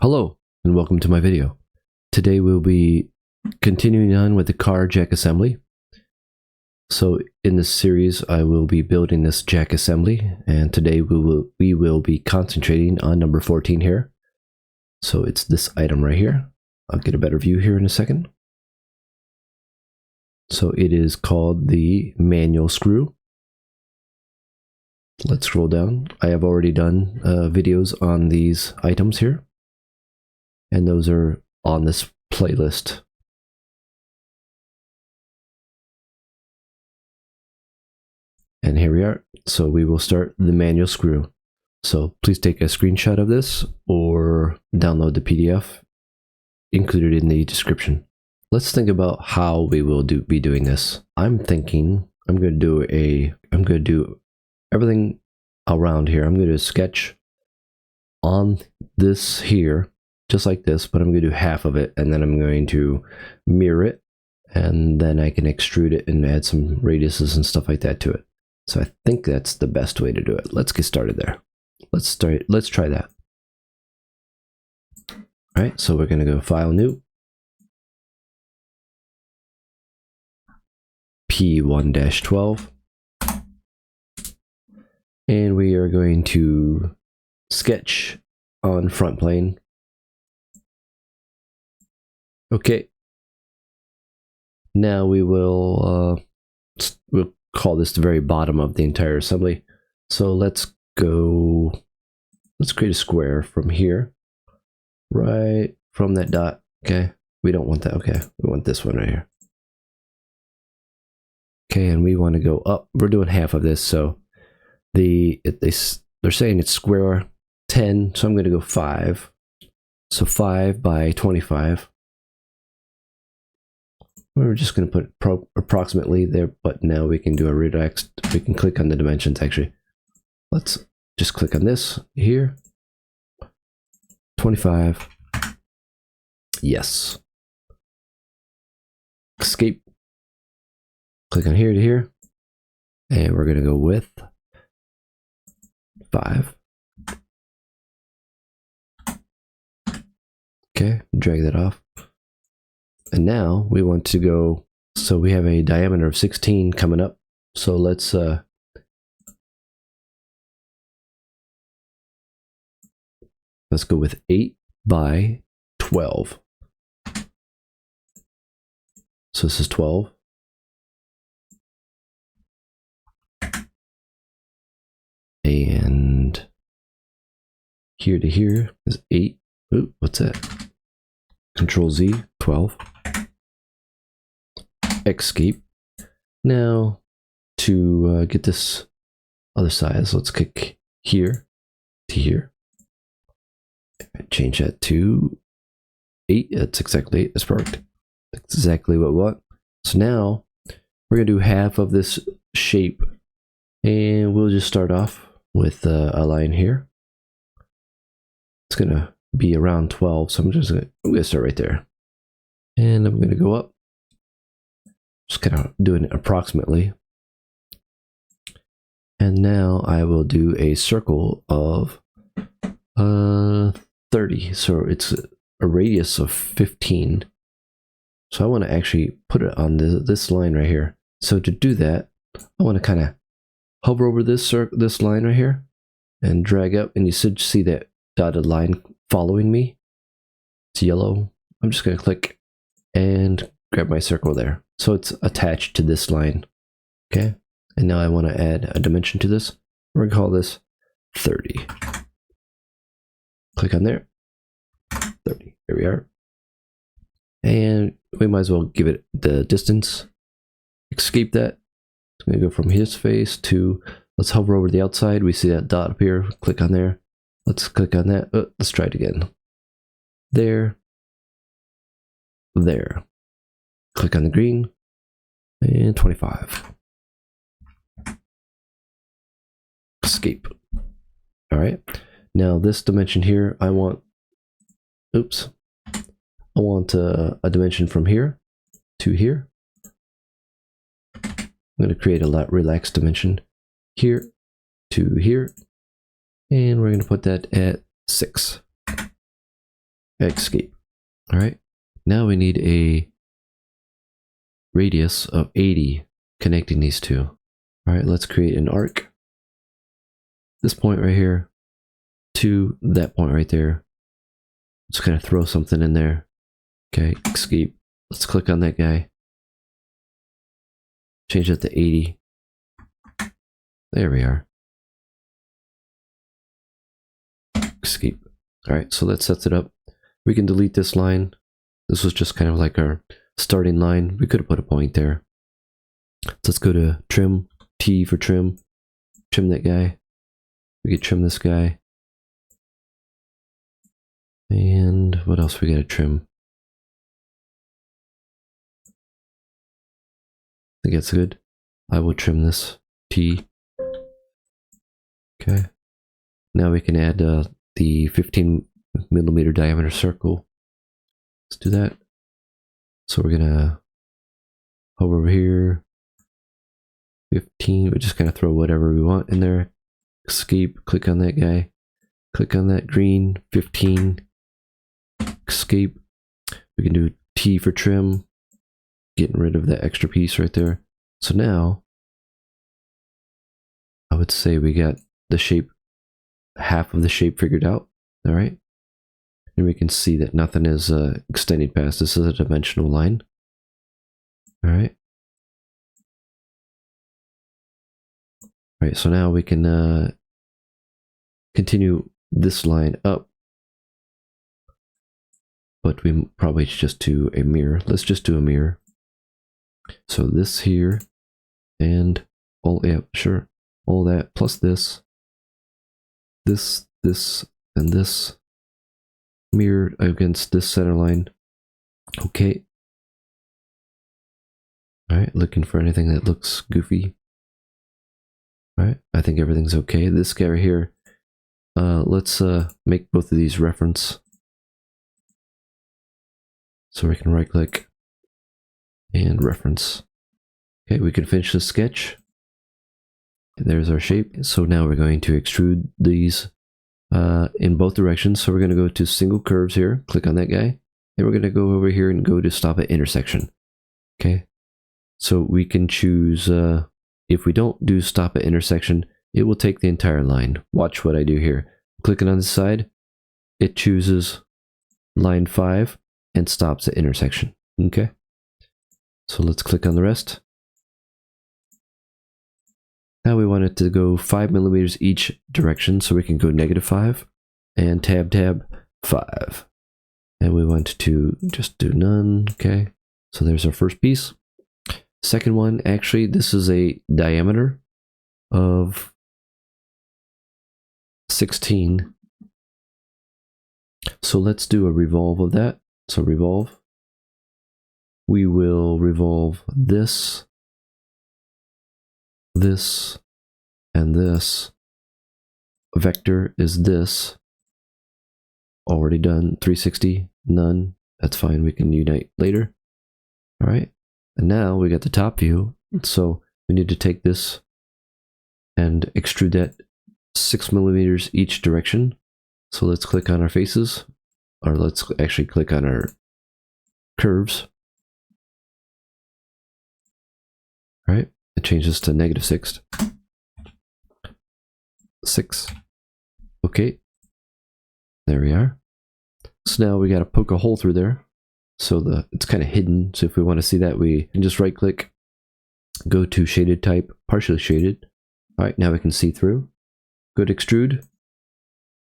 Hello and welcome to my video. Today we'll be continuing on with the car jack assembly. So in this series I will be building this jack assembly, and today we will be concentrating on number 14 here. So it's this item right here. I'll get a better view here in a second. So it is called the manual screw. Let's scroll down. I have already done videos on these items here, and those are on this playlist. And here we are. So we will start the manual screw. So please take a screenshot of this or download the PDF included in the description. Let's think about how we will be doing this. I'm thinking I'm going to do everything around here. I'm going to sketch on this here just like this, but I'm going to do half of it, and then I'm going to mirror it, and then I can extrude it and add some radiuses and stuff like that to it. So I think that's the best way to do it. Let's get started there. Let's try that. All right, so we're going to go File, New, P1-12, and we are going to sketch on front plane. Okay, now we'll call this the very bottom of the entire assembly. So let's create a square from here, right from that dot. Okay, we don't want that. Okay, we want this one right here. Okay, and we want to go up. We're doing half of this, so they're saying it's square 10, so I'm going to go 5. So 5 by 25. We're just going to put approximately there, but now we can do a redirect. We can click on the dimensions actually. Let's just click on this here. 25. Yes. Escape. Click on here to here. And we're going to go with 5. Okay, drag that off. And now we want to go, so we have a diameter of 16 coming up. So let's go with 8 by 12. So this is 12. And here to here is 8. Ooh, what's that? Control Z, 12. Escape. Now to get this other size, let's click here to here. Change that to 8. That's exactly 8. That's perfect. That's exactly what we want. So now we're gonna do half of this shape, and we'll just start off with a line here. It's gonna be around 12, so I'm gonna start right there, and I'm gonna go up, just kind of doing it approximately. And now I will do a circle of 30, so it's a radius of 15. So I want to actually put it on this line right here. So to do that, I want to kind of hover over this line right here and drag up, and you should see that dotted line following me. It's yellow. I'm just going to click and grab my circle there. So it's attached to this line. Okay. And now I want to add a dimension to this. We're going to call this 30. Click on there. 30. Here we are. And we might as well give it the distance. Escape that. It's going to go from his face to, let's hover over the outside. We see that dot up here. Click on there. Let's click on that. Let's try it again. There. There. Click on the green. And 25. Escape. All right. Now this dimension here, I want a dimension from here to here. I'm going to create a relaxed dimension here to here. And we're going to put that at 6. escape. All right, now we need a radius of 80 connecting these two. All right, let's create an arc. This point right here to that point right there. Just kind of throw something in there. Okay, escape. Let's click on that guy. Change that to 80. There we are. Escape. All right, so that sets it up. We can delete this line. This was just kind of like our starting line. We could have put a point there. So let's go to trim, T for trim. Trim that guy. We could trim this guy. And what else we gotta trim? I think that's good. I will trim this T. Okay. Now we can add the 15mm diameter circle. Let's do that. So we're gonna hover over here. 15. We just kind of throw whatever we want in there. Escape. Click on that guy. Click on that green. 15. Escape. We can do T for trim. Getting rid of that extra piece right there. So now I would say we got the shape, half of the shape figured out. All right. And we can see that nothing is extending past. This is a dimensional line. All right. All right. So now we can continue this line up. But we probably just do a mirror. Let's just do a mirror. So this here and all, yeah, sure. All that plus this, and this mirrored against this center line. Okay. All right, looking for anything that looks goofy. All right, I think everything's okay. This guy right here, let's make both of these reference. So we can right click and reference. Okay, we can finish the sketch. There's our shape. So now we're going to extrude these in both directions. So we're going to go to single curves here, click on that guy, and we're going to go over here and go to stop at intersection. Okay, so we can choose, if we don't do stop at intersection, it will take the entire line. Watch what I do here. Clicking on the side, it chooses line 5 and stops at intersection. Okay, so let's click on the rest. Now we want it to go 5mm each direction, so we can go -5 and tab 5. And we want to just do none. Okay, so there's our first piece. Second one, actually, this is a diameter of 16. So let's do a revolve of that. So revolve. We will revolve this, this, and this. Vector is this. Already done. 360, none. That's fine. We can unite later. All right. And now we got the top view. So we need to take this and extrude that 6mm each direction. So let's click on our faces, or let's actually click on our curves. All right. It changes to -6. 6. Okay. There we are. So now we got to poke a hole through there. So it's kind of hidden. So if we want to see that, we can just right click, go to shaded type, partially shaded. All right, now we can see through. Go to extrude.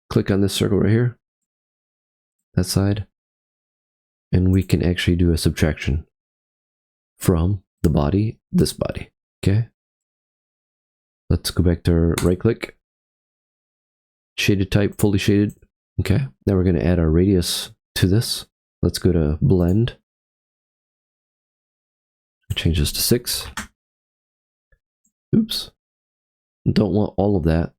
Click on this circle right here, that side. And we can actually do a subtraction from the body, this body. Okay. Let's go back to our right click. Shaded type, fully shaded. Okay. Now we're going to add our radius to this. Let's go to blend. Change this to 6. Oops. Don't want all of that.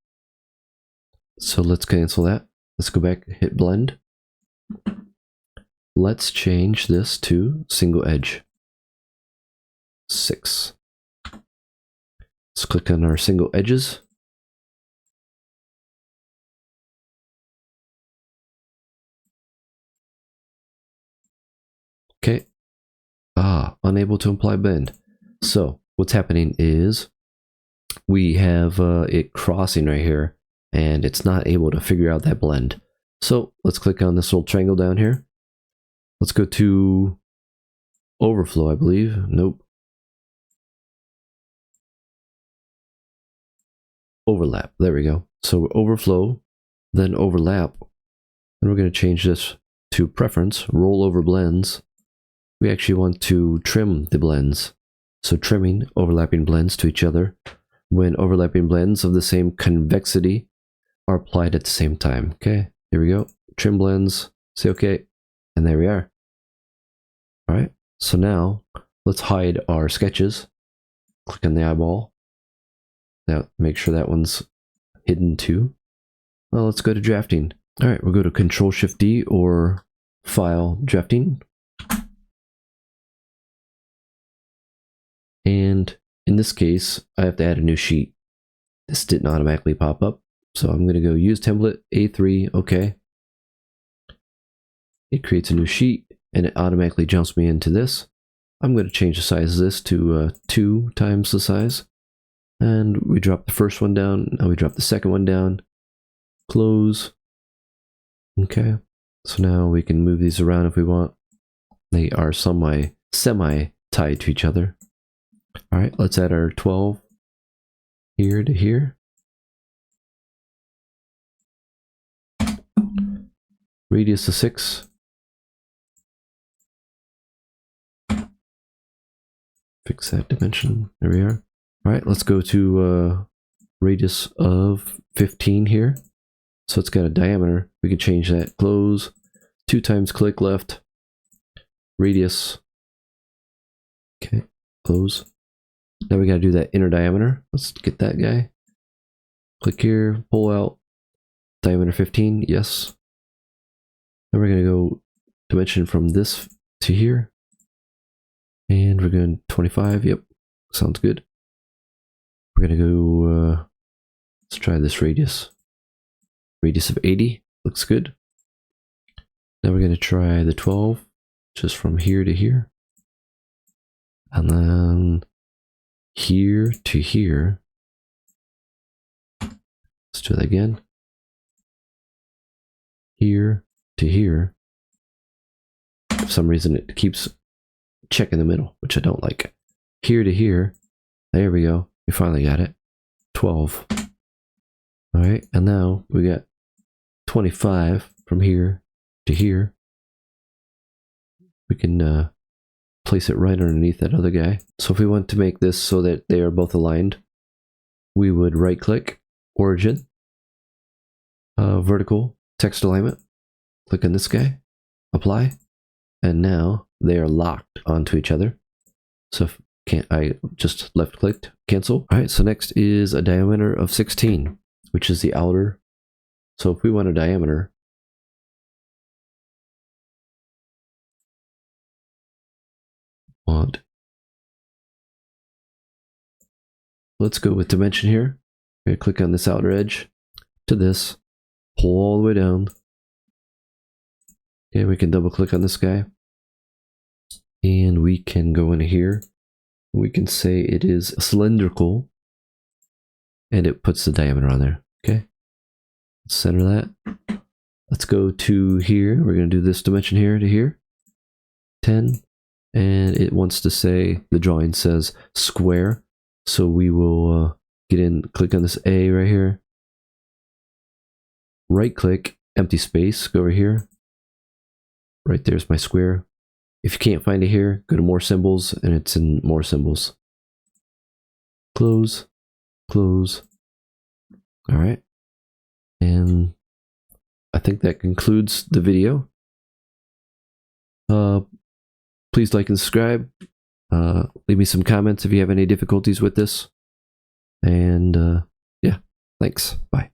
So let's cancel that. Let's go back, hit blend. Let's change this to single edge. 6. Let's click on our single edges. Okay. Unable to apply blend. So what's happening is we have it crossing right here, and it's not able to figure out that blend. So let's click on this little triangle down here. Let's go to overflow, I believe. Nope. Overlap. There we go. So overflow, then overlap. And we're going to change this to preference, roll over blends. We actually want to trim the blends. So trimming overlapping blends to each other when overlapping blends of the same convexity are applied at the same time. Okay, here we go. Trim blends, say okay, and there we are. All right, so now let's hide our sketches. Click on the eyeball. Now make sure that one's hidden too. Well, let's go to drafting. All right, we'll go to Control-Shift-D or File, Drafting. And in this case, I have to add a new sheet. This didn't automatically pop up. So I'm going to go Use Template, A3, OK. It creates a new sheet, and it automatically jumps me into this. I'm going to change the size of this to 2 times the size. And we drop the first one down. Now we drop the second one down. Close. Okay. So now we can move these around if we want. They are semi-tied to each other. All right, let's add our 12 here to here. Radius of 6. Fix that dimension. There we are. All right, let's go to radius of 15 here. So it's got a diameter. We can change that. Close. 2 times click left. Radius. Okay, close. Now we got to do that inner diameter. Let's get that guy. Click here, pull out. Diameter 15, yes. Then we're going to go dimension from this to here. And we're going 25, yep, sounds good. We're going to go, let's try this radius. Radius of 80, looks good. Now we're going to try the 12, just from here to here. And then here to here. Let's do that again. Here to here. For some reason it keeps checking the middle, which I don't like. Here to here. There we go. We finally got it. 12. Alright, and now we got 25 from here to here. We can place it right underneath that other guy. So if we want to make this so that they are both aligned, we would right click, origin, vertical, text alignment, click on this guy, apply, and now they are locked onto each other. So if I just left clicked, cancel. All right, so next is a diameter of 16, which is the outer. So if we want a diameter, let's go with dimension here. We're gonna click on this outer edge to this, pull all the way down. Okay, we can double click on this guy, and we can go into here. We can say it is cylindrical, and it puts the diameter on there. Okay, let's center that. Let's go to here. We're going to do this dimension here to here, 10, and it wants to say, the drawing says square. So we will get in, click on this A right here, right click, empty space, go over here. Right there's my square. If you can't find it here, go to more symbols, and it's in more symbols. Close, close. All right. And I think that concludes the video. Please like and subscribe. Leave me some comments if you have any difficulties with this. And yeah, thanks. Bye.